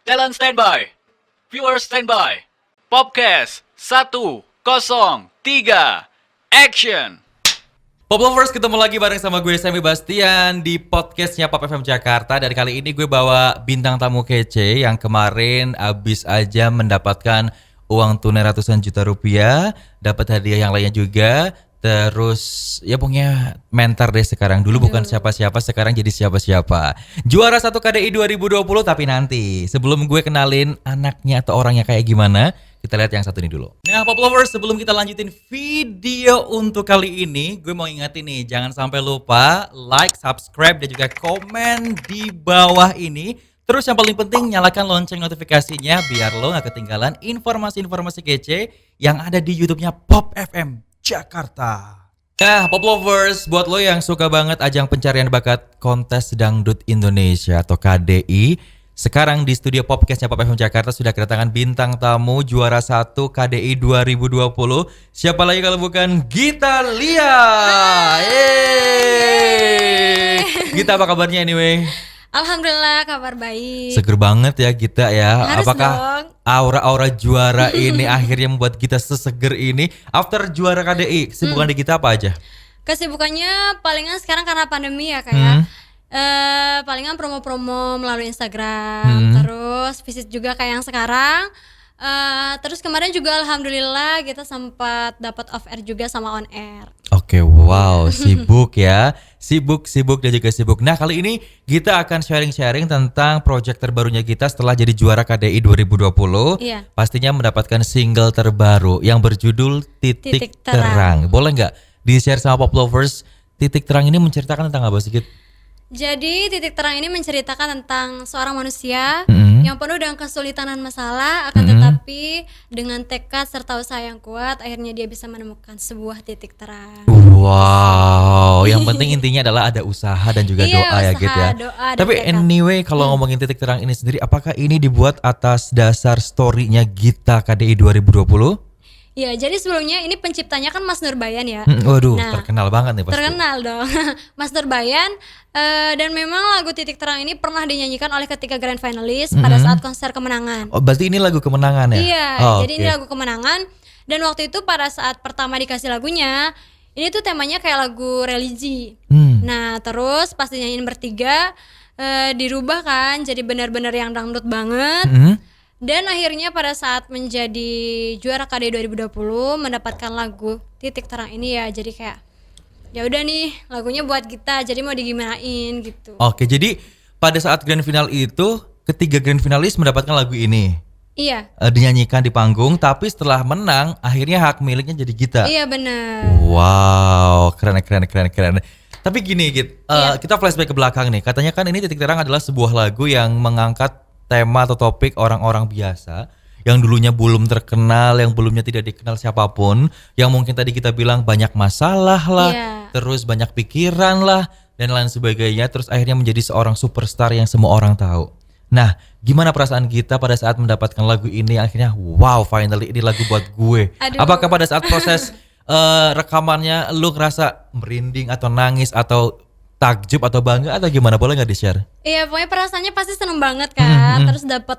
Talent standby. Viewers standby. Popcast 103. Action. Pop Lovers, ketemu lagi bareng sama gue Semi Bastian di podcastnya Pop FM Jakarta. Dan kali ini gue bawa bintang tamu kece yang kemarin abis aja mendapatkan uang tunai ratusan juta rupiah, dapat hadiah yang lainnya juga. Terus ya pokoknya mentor deh sekarang. Dulu bukan siapa-siapa, sekarang jadi siapa-siapa. Juara 1 KDI 2020, tapi nanti sebelum gue kenalin anaknya atau orangnya kayak gimana, kita lihat yang satu ini dulu. Nah Pop Lovers, sebelum kita lanjutin video untuk kali ini, gue mau ingetin nih, jangan sampai lupa like, subscribe, dan juga komen di bawah ini. Terus yang paling penting, nyalakan lonceng notifikasinya biar lo gak ketinggalan informasi-informasi kece yang ada di YouTube-nya Pop FM Jakarta. Nah, Pop Lovers, buat lo yang suka banget ajang pencarian bakat kontes dangdut Indonesia atau KDI, sekarang di studio Popcastnya Pop FM Jakarta sudah kedatangan bintang tamu juara 1 KDI 2020. Siapa lagi kalau bukan Gita Lia. Gita, apa kabarnya anyway? Alhamdulillah, kabar baik. Seger banget ya Gita ya. Harus Apakah dong. aura-aura juara ini akhirnya membuat kita seseger ini? After juara KDI, kesibukan di kita apa aja? Kesibukannya palingan sekarang karena pandemi ya kayak palingan promo-promo melalui Instagram, terus visit juga kayak yang sekarang. Terus kemarin juga alhamdulillah kita sempat dapat off air juga sama on air. Oke, wow, sibuk ya. Sibuk dan juga sibuk. Nah, kali ini kita akan sharing-sharing tentang project terbarunya kita setelah jadi juara KDI 2020. Iya. Pastinya mendapatkan single terbaru yang berjudul Titik Titik Terang. Terang. Boleh nggak di-share sama Pop Lovers, Titik Terang ini menceritakan tentang apa sih, Git? Jadi Titik Terang ini menceritakan tentang seorang manusia yang penuh dengan kesulitan dan masalah, akan tetapi dengan tekad serta usaha yang kuat, akhirnya dia bisa menemukan sebuah titik terang. Wow, yang penting intinya adalah ada usaha dan juga Iya, doa ya usaha, Git ya. doa, dan Tapi tekad. anyway, kalau ngomongin Titik Terang ini sendiri, apakah ini dibuat atas dasar story-nya Gita KDI 2020? Ya, jadi sebelumnya ini penciptanya kan Mas Nurbayan ya. Waduh, Nah, terkenal banget nih pasti. Terkenal dong, Mas Nurbayan. Dan memang lagu Titik Terang ini pernah dinyanyikan oleh ketiga grand finalis pada saat konser kemenangan. Oh, berarti ini lagu kemenangan ya? Iya, Oh, jadi ini lagu kemenangan. Dan waktu itu pada saat pertama dikasih lagunya, ini tuh temanya kayak lagu religi. Nah, terus pas dinyanyiin bertiga, dirubah kan, jadi benar-benar yang dangdut banget. Dan akhirnya pada saat menjadi juara KDI 2020 mendapatkan lagu Titik Terang ini ya, jadi kayak ya udah nih lagunya buat kita, jadi mau digimanain gitu. Oke, jadi pada saat grand final itu ketiga grand finalis mendapatkan lagu ini. Iya. Dinyanyikan di panggung, tapi setelah menang akhirnya hak miliknya jadi Gita. Iya benar. Wow, keren. Tapi gini Git, kita flashback ke belakang nih. Katanya kan ini Titik Terang adalah sebuah lagu yang mengangkat tema atau topik orang-orang biasa yang dulunya belum terkenal, yang belumnya tidak dikenal siapapun, yang mungkin tadi kita bilang banyak masalah lah, terus banyak pikiran lah, dan lain sebagainya, terus akhirnya menjadi seorang superstar yang semua orang tahu. Nah, gimana perasaan kita pada saat mendapatkan lagu ini, akhirnya wow, finally ini lagu buat gue. Aduh. Apakah pada saat proses rekamannya lu ngerasa merinding atau nangis atau takjub atau bangga atau gimana, boleh nggak di-share? Iya, pokoknya perasaannya pasti seneng banget kan. Terus dapat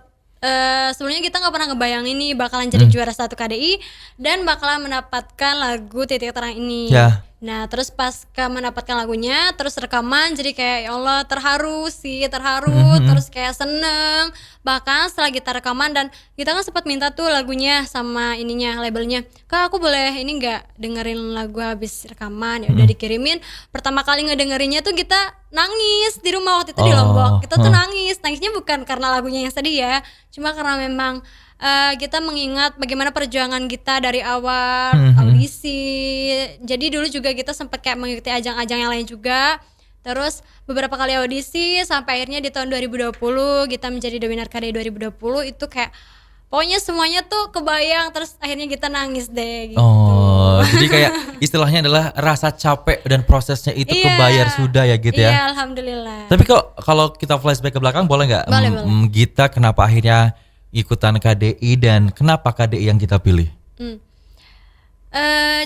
sebelumnya kita nggak pernah ngebayangin nih bakalan jadi juara 1 KDI dan bakalan mendapatkan lagu Titik Terang ini. Ya. Nah, terus pas mendapatkan lagunya, terus rekaman, jadi kayak ya Allah terharu, terus kayak seneng. Bahkan setelah kita rekaman dan kita kan sempat minta tuh lagunya sama ininya, labelnya, Kak aku boleh ini nggak dengerin lagu habis rekaman? Ya udah dikirimin. Pertama kali ngedengerinnya tuh kita nangis di rumah waktu itu di Lombok. Kita tuh nangisnya bukan karena lagunya yang sedih ya, cuma karena memang kita mengingat bagaimana perjuangan kita dari awal audisi. Jadi dulu juga kita sempat kayak mengikuti ajang-ajang yang lain juga. Terus beberapa kali audisi sampai akhirnya di tahun 2020 kita menjadi The Winner KDI 2020. Itu kayak pokoknya semuanya tuh kebayang, terus akhirnya kita nangis deh gitu. Oh, jadi kayak istilahnya adalah rasa capek dan prosesnya itu kebayar sudah ya gitu ya. Iya, alhamdulillah. Tapi kok kalau kita flashback ke belakang boleh nggak? Boleh. Gita kenapa akhirnya ikutan KDI dan kenapa KDI yang kita pilih?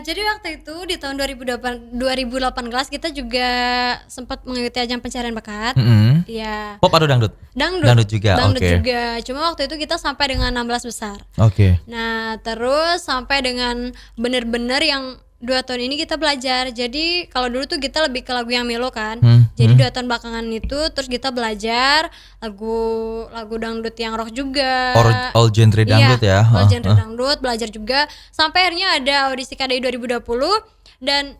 Jadi waktu itu di tahun 2018 kita juga sempat mengikuti ajang pencarian bakat. Iya. Pop atau dangdut? Dangdut juga, Dangdut oke. juga. Cuma waktu itu kita sampai dengan 16 besar. Oke. Nah, terus sampai dengan bener-bener yang 2 tahun ini kita belajar. Jadi kalau dulu tuh kita lebih ke lagu yang melo kan. Jadi 2 tahun belakangan itu terus kita belajar lagu dangdut yang rock juga. All genre dangdut ya. All genre dangdut, belajar juga sampai akhirnya ada audisi KDI 2020 dan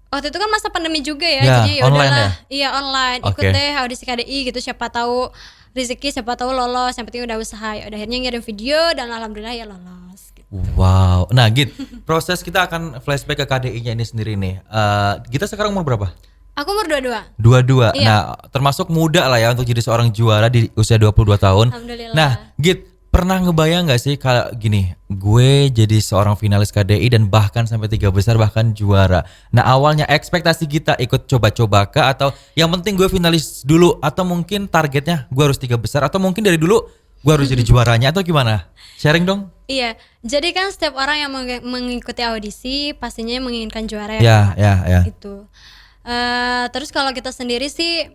waktu itu kan masa pandemi juga ya, Ya, jadi online yaudahlah, ya? iya online, ikut Oke. deh audisi KDI gitu, siapa tahu rezeki, siapa tahu lolos, yang penting udah usaha. Ya udah akhirnya ngirim video dan alhamdulillah ya lolos. Gitu. Wow. Nah, Git, proses kita akan flashback ke KDI-nya ini sendiri nih. Kita sekarang umur berapa? Aku umur 22. 22. Iya. Nah, termasuk muda lah ya untuk jadi seorang juara di usia 22 tahun. Alhamdulillah. Nah, Git, pernah ngebayang gak sih kalau gini, gue jadi seorang finalis KDI dan bahkan sampai 3 besar bahkan juara. Nah, awalnya ekspektasi kita ikut coba-coba kah atau yang penting gue finalis dulu atau mungkin targetnya gue harus 3 besar atau mungkin dari dulu gue harus jadi juaranya atau gimana? Sharing dong. Iya, jadi kan setiap orang yang mengikuti audisi pastinya menginginkan juara Ya, Kak. ya. Itu. Terus kalau kita sendiri sih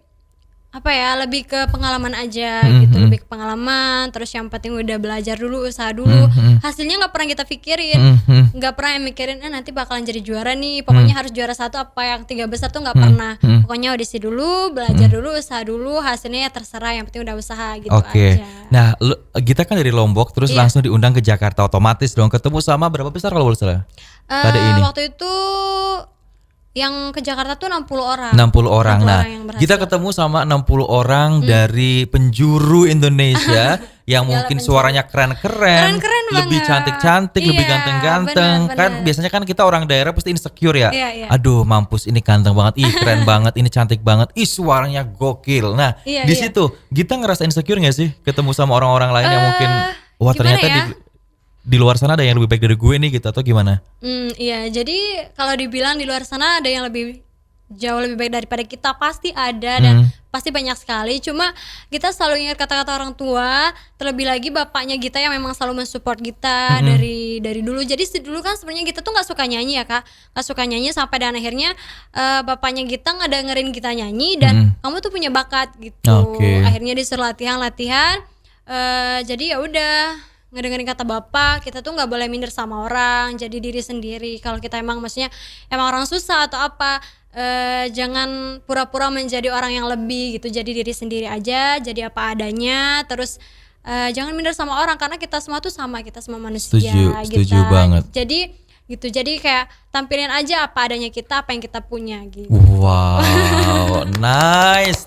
apa ya, lebih ke pengalaman aja gitu, lebih ke pengalaman. Terus yang penting udah belajar dulu, usaha dulu. Hasilnya nggak pernah kita pikirin, nggak pernah mikirin nanti bakalan jadi juara nih. Pokoknya harus juara 1 apa yang 3 besar tuh nggak pernah. Pokoknya audisi dulu, belajar dulu, usaha dulu. Hasilnya ya terserah, yang penting udah usaha gitu Oke. aja. Nah, kita kan dari Lombok terus Iya. langsung diundang ke Jakarta, otomatis dong ketemu sama berapa besar kalau boleh salah? KDI ini. Waktu itu yang ke Jakarta tuh 60 orang. 60 orang. 60 Nah, orang yang berhasil. kita ketemu sama 60 orang dari penjuru Indonesia yang mungkin suaranya keren-keren, Keren-keren lebih banget. cantik-cantik, lebih Iya, ganteng-ganteng. benar, Kan benar. biasanya kan kita orang daerah pasti insecure ya. Iya, iya. Aduh, mampus ini ganteng banget, ih keren banget, ini cantik banget, ih suaranya gokil. Nah, Iya, di iya. situ kita ngerasa insecure gak sih ketemu sama orang-orang lain yang mungkin wah gimana ternyata ya? di luar sana ada yang lebih baik dari gue nih gitu atau gimana? Iya, jadi kalau dibilang di luar sana ada yang jauh lebih baik daripada kita, pasti ada dan pasti banyak sekali. Cuma kita selalu ingat kata-kata orang tua, terlebih lagi bapaknya kita yang memang selalu mensupport kita dari dulu. Jadi dulu kan sebenarnya kita tuh nggak suka nyanyi ya Kak, nggak suka nyanyi sampai dan akhirnya bapaknya kita ngedengerin kita nyanyi dan kamu tuh punya bakat gitu. Oke. Akhirnya disuruh latihan. Jadi ya udah, ngedengerin kata bapak, kita tuh nggak boleh minder sama orang, jadi diri sendiri. Kalau kita emang maksudnya emang orang susah atau apa, jangan pura-pura menjadi orang yang lebih gitu, jadi diri sendiri aja, jadi apa adanya. Terus jangan minder sama orang karena kita semua tuh sama, kita semua manusia. Setuju banget. Jadi gitu, jadi kayak tampilin aja apa adanya kita, apa yang kita punya gitu. Wow, nice.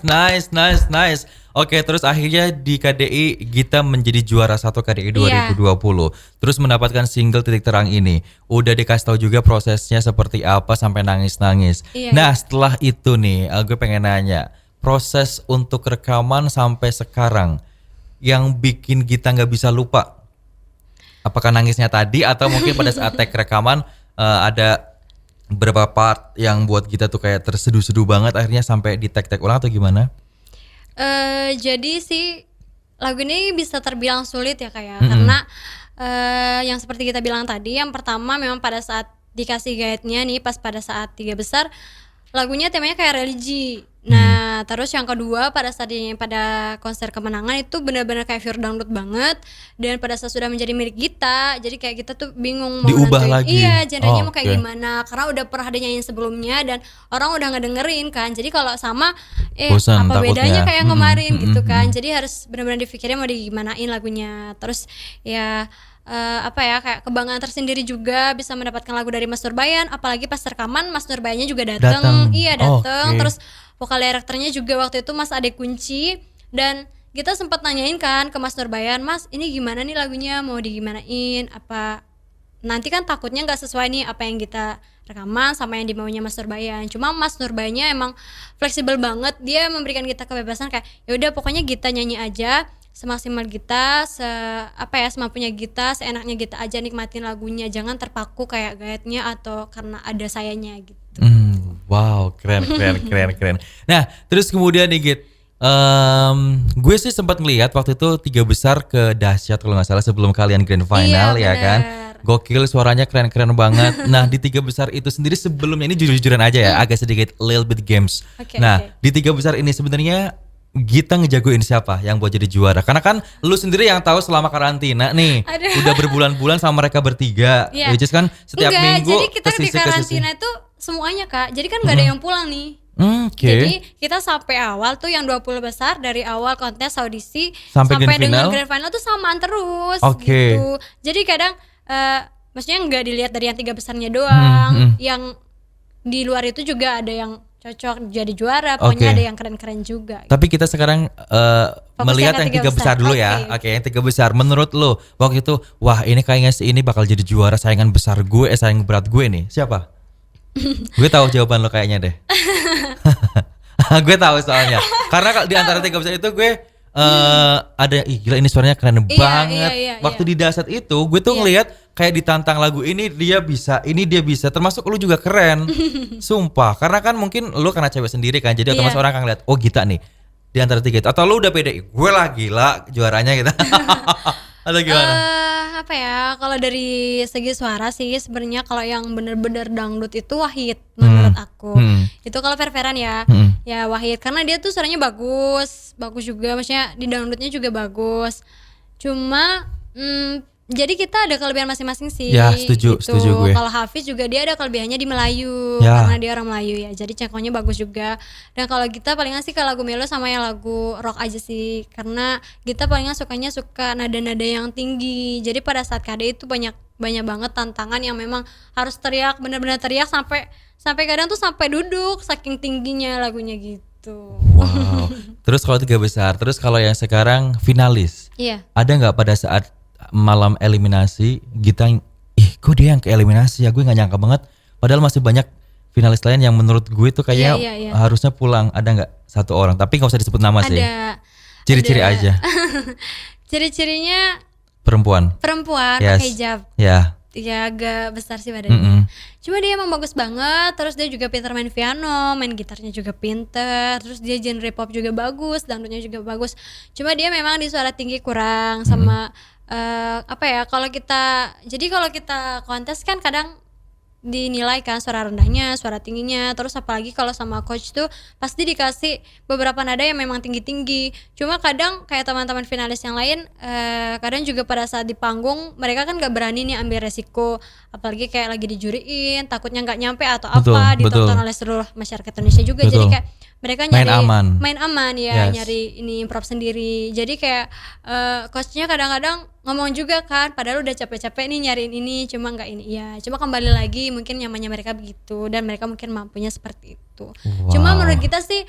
Oke, terus akhirnya di KDI kita menjadi juara 1 KDI 2020. Terus mendapatkan single Titik Terang ini. Udah dikasih tahu juga prosesnya seperti apa sampai nangis-nangis. Iya, Nah, setelah itu nih, gue pengen nanya, proses untuk rekaman sampai sekarang yang bikin kita nggak bisa lupa. Apakah nangisnya tadi atau mungkin pada saat take rekaman ada beberapa part yang buat kita tuh kayak terseduh-seduh banget akhirnya sampai di take ulang atau gimana? Jadi sih lagu ini bisa terbilang sulit ya Kak ya, karena yang seperti kita bilang tadi, yang pertama memang pada saat dikasih guide-nya nih, pas pada saat 3 besar lagunya temanya kayak religi. Nah, terus yang kedua pada konser kemenangan itu benar-benar kayak pure dangdut banget, dan pada saat sudah menjadi milik kita, jadi kayak kita tuh bingung mau Diubah nentuin, lagi. iya genrenya mau kayak Oke. gimana, karena udah pernah ada nyanyiin sebelumnya dan orang udah ngedengerin kan. Jadi kalau sama Bosan apa takutnya. bedanya kayak yang kemarin gitu kan. Jadi harus benar-benar dipikirin mau digimanain lagunya. Terus ya kayak kebanggaan tersendiri juga bisa mendapatkan lagu dari Mas Nurbayan, apalagi pas rekaman Mas Nurbayannya juga Datang. datang. Iya, datang. Oke. Terus vokal direkturnya juga waktu itu Mas Ade Kunci, dan kita sempat nanyain kan ke Mas Nurbayan, Mas ini gimana nih lagunya, mau digimanain, apa nanti kan takutnya nggak sesuai nih apa yang kita rekaman sama yang dimaunya Mas Nurbayan. Cuma Mas Nurbayannya emang fleksibel banget, dia memberikan kita kebebasan kayak ya udah pokoknya kita nyanyi aja semaksimal kita, semampunya kita, seenaknya kita aja, nikmatin lagunya, jangan terpaku kayak guide-nya atau karena ada sayanya gitu. Wow, keren. Nah, terus kemudian nih Git, gue sih sempat ngelihat waktu itu 3 besar ke Dahsyat kalau nggak salah sebelum kalian grand final Iya, ya kan. bener. Gokil, suaranya keren-keren banget. Nah, di 3 besar itu sendiri sebelumnya ini jujur-jujuran aja ya, agak sedikit little bit games. Oke, Nah, oke. di 3 besar ini sebenarnya Gita ngejagoin siapa yang buat jadi juara? Karena kan lu sendiri yang tahu selama karantina nih, Aduh. udah berbulan-bulan sama mereka bertiga. Iya. Which is kan setiap Enggak, minggu jadi kita di ke sisi. karantina itu semuanya Kak. Jadi kan gak ada yang pulang nih. Oke. Jadi kita sampai awal tuh yang 20 besar dari awal kontes audisi Sampai grand dengan final? grand final tuh samaan terus Oke. gitu. Jadi kadang maksudnya nggak dilihat dari yang 3 besarnya doang, yang di luar itu juga ada yang cocok jadi juara, pokoknya Oke. ada yang keren-keren juga. Tapi kita sekarang melihat yang 3 besar dulu ya. Oke, yang 3 besar. Menurut lo waktu itu, wah ini kayaknya si ini bakal jadi juara saingan besar gue, saingan berat gue nih. Siapa? Gue tahu jawaban lo kayaknya deh. Gue tahu soalnya. Karena di antara 3 besar itu gue ada gila ini suaranya keren Iya, banget. iya, Waktu iya. di Dasat itu gue tuh ngelihat kayak ditantang lagu ini dia bisa, termasuk lu juga keren. Sumpah, karena kan mungkin lu karena cewek sendiri kan, jadi otomatis Iya. orang akan lihat, oh Gita nih di antara 3 itu. Atau lu udah pede, gue lah gila juaranya gitu. Atau gimana? Apa ya, kalau dari segi suara sih sebenarnya kalau yang bener-bener dangdut itu Wahid menurut aku. Itu kalau Ververan ya, ya Wahid karena dia tuh suaranya bagus juga, maksudnya di dangdutnya juga bagus. Cuma jadi kita ada kelebihan masing-masing sih. Ya, setuju gue. Kalau Hafiz juga dia ada kelebihannya di Melayu Ya. karena dia orang Melayu ya. Jadi cengkoknya bagus juga. Dan kalau kita palingan sih ke lagu melo sama yang lagu rock aja sih. Karena kita palingan suka nada-nada yang tinggi. Jadi pada saat KD itu banyak banget tantangan yang memang harus teriak, benar-benar teriak sampai kadang tuh sampai duduk saking tingginya lagunya gitu. Wow. Terus kalau 3 besar, terus kalau yang sekarang finalis. Iya. Ada nggak pada saat malam eliminasi Gita, kok dia yang ke eliminasi ya, gue nggak nyangka banget. Padahal masih banyak finalis lain yang menurut gue tuh kayaknya Iya. harusnya pulang. Ada nggak satu orang? Tapi nggak usah disebut nama sih. Ada. Ciri-ciri ada. aja. Ciri-cirinya Perempuan. pakai hijab. Ya. Ya agak besar sih badannya. Mm-mm. Cuma dia emang bagus banget. Terus dia juga pintar main piano, main gitarnya juga pintar. Terus dia genre pop juga bagus, dangdutnya juga bagus. Cuma dia memang di suara tinggi kurang sama apa ya? Kalau kita kontes kan kadang dinilai kan suara rendahnya, suara tingginya, terus apalagi kalau sama coach tuh pasti dikasih beberapa nada yang memang tinggi-tinggi. Cuma kadang kayak teman-teman finalis yang lain kadang juga pada saat di panggung mereka kan nggak berani nih ambil resiko, apalagi kayak lagi dijuriin, takutnya nggak nyampe atau Betul, apa ditonton betul. oleh seluruh masyarakat Indonesia juga. Betul. Jadi kayak mereka Main nyari aman. ya, Yes. nyari ini improv sendiri. Jadi kayak coachnya kadang-kadang ngomong juga kan, padahal udah capek-capek nih nyariin ini, cuma nggak ini. Ya, cuma kembali lagi mungkin nyamannya mereka begitu dan mereka mungkin mampunya seperti itu. Wow. Cuma menurut kita sih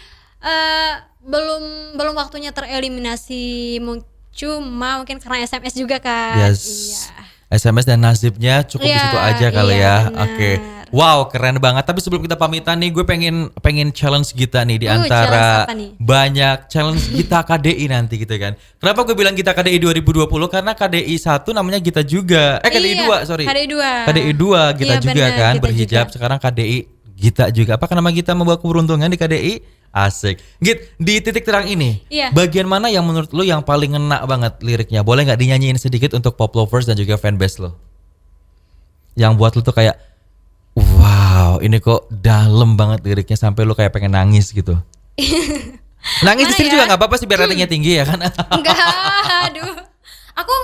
belum waktunya tereliminasi. Cuma mungkin karena SMS juga kan. Yes. Iya. SMS dan nasibnya cukup di Iya, situ aja kali iya, ya. benar. Oke. Wow, keren banget. Tapi sebelum kita pamitan nih, gue pengen challenge Gita nih di antara challenge apa nih? banyak challenge Gita KDI nanti gitu kan. Kenapa gue bilang Gita KDI 2020? Karena KDI 1 namanya Gita juga. KDI Iya, 2, sorry. KDI 2. KDI 2 Gita Iya, juga benar, kan Gita berhijab. juga. Sekarang KDI Gita juga. Apakah nama Gita membawa keberuntungan di KDI? Asik. Git, di titik terang ini, Iya. bagian mana yang menurut lu yang paling ngena banget liriknya? Boleh nggak dinyanyiin sedikit untuk pop lovers dan juga fanbase lo? Yang buat lu tuh kayak, wow, ini kok dalam banget liriknya sampai lu kayak pengen nangis gitu. Nangis di Mana sini ya? juga nggak apa-apa sih biar ratingnya tinggi ya kan? Enggak, aduh.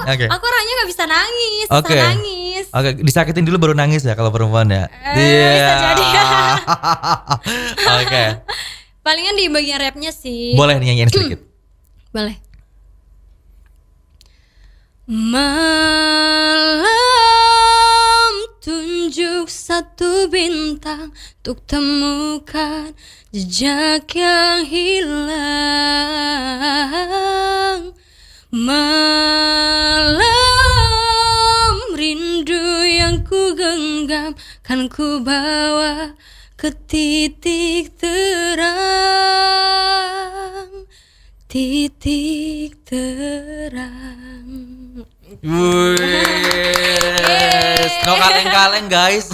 Oke. Aku orangnya nggak bisa nangis, Oke. susah nangis. Oke, disakitin dulu baru nangis ya kalau perempuan ya. Bisa jadi. Oke. Palingan di bagian rapnya sih. Boleh nyanyiin sedikit. Boleh. Malam tunjuk satu bintang untuk temukan jejak yang hilang. Malam rindu yang ku genggam kan ku bawa ke titik terang. Titik terang. Yes. No kaleng-kaleng guys.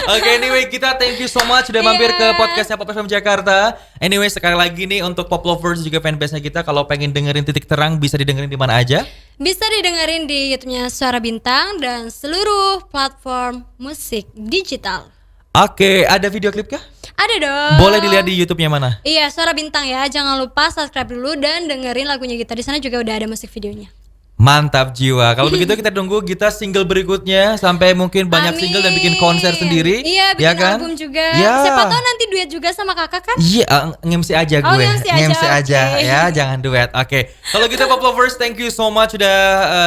Oke, anyway kita thank you so much sudah mampir ke podcastnya Pop FM Jakarta. Anyway sekali lagi nih untuk pop lovers juga fanbase-nya kita, kalau pengen dengerin Titik Terang bisa didengerin di mana aja? Bisa didengerin di YouTube-nya Suara Bintang dan seluruh platform musik digital. Oke, ada video klip kah? Ada dong. Boleh dilihat di YouTube-nya mana? Iya, Suara Bintang ya. Jangan lupa subscribe dulu dan dengerin lagunya Gita. Di sana juga udah ada musik videonya. Mantap jiwa. Kalau begitu kita tunggu Gita single berikutnya sampai mungkin banyak Amin. single dan bikin konser sendiri. Iya, bikin ya kan? album juga. Ya. Siapa tahu nanti duet juga sama kakak kan? Iya, nge-MC aja gue. Oh, nge-MC aja, oke. Ya, jangan duet. Oke. Kalau gitu Pop Lovers, thank you so much sudah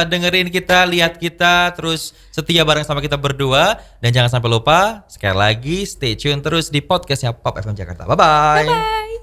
dengerin kita, lihat kita, terus setia bareng sama kita berdua. Dan jangan sampai lupa, sekali lagi stay tune terus di podcastnya Pop FM Jakarta. Bye-bye. Bye.